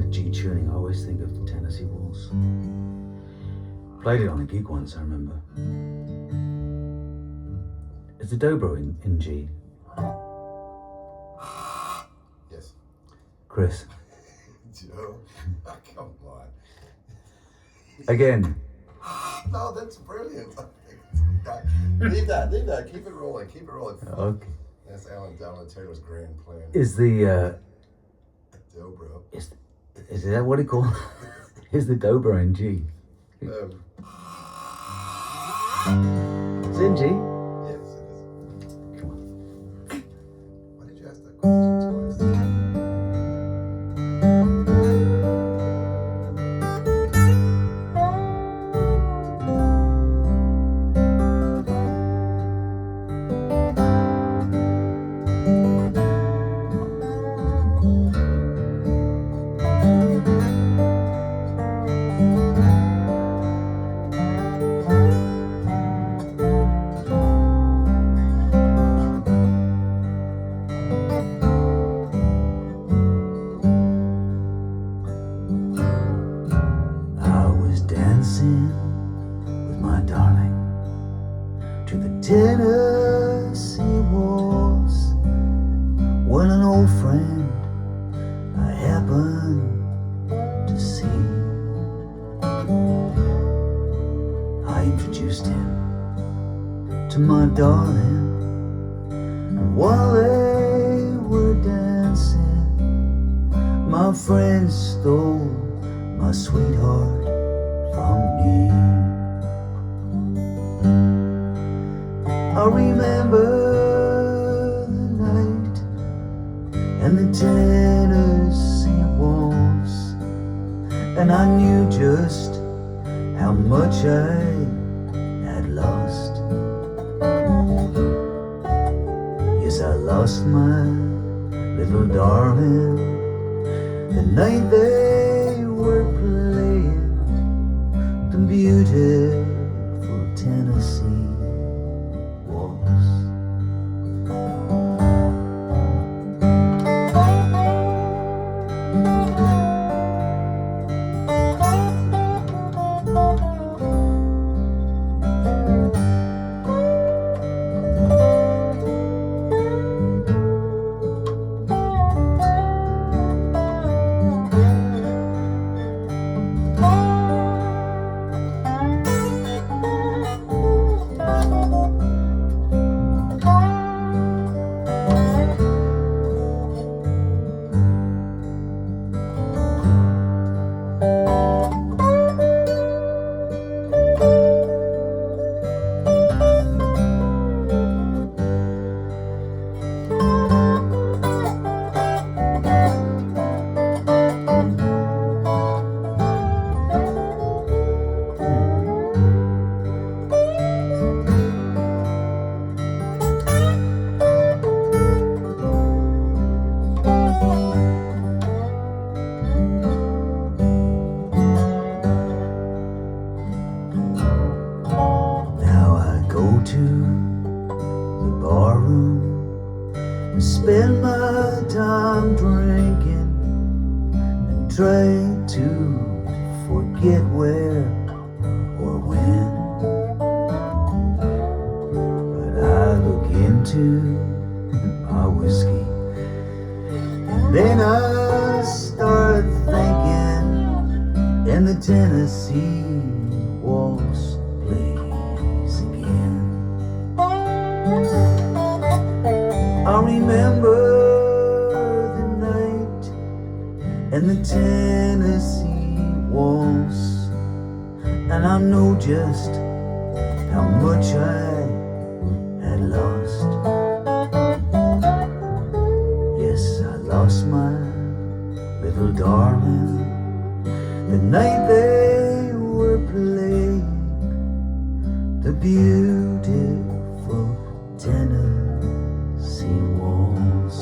G tuning, I always think of the Tennessee Waltz. Played it on a gig once, I remember. Is the dobro in G? Yes. Chris? Joe? Oh, come on. Again. No, that's brilliant. Leave that. Keep it rolling. Okay. That's Allan Taylor's grand plan. Is the Dobro. Is that what it called? Is the dobro in G? It's in G? Yes, it is. Come on. Why did you ask that question twice? To the Tennessee Waltz, when an old friend I happened to see, I introduced him to my darling, and while they were dancing, my friend stole my sweetheart from me. I remember the night and the Tennessee Waltz, and I knew just how much I had lost. Yes, I lost my little darling the night they were playing the beautiful Tennessee Waltz. Spend my time drinking and trying to forget where or when. But I look into my whiskey and then I start thinking, and the Tennessee Waltz plays again. I remember the night and the Tennessee Waltz, and I know just how much I had lost. Yes, I lost my little darling the night they were playing the beautiful Tennessee Waltz.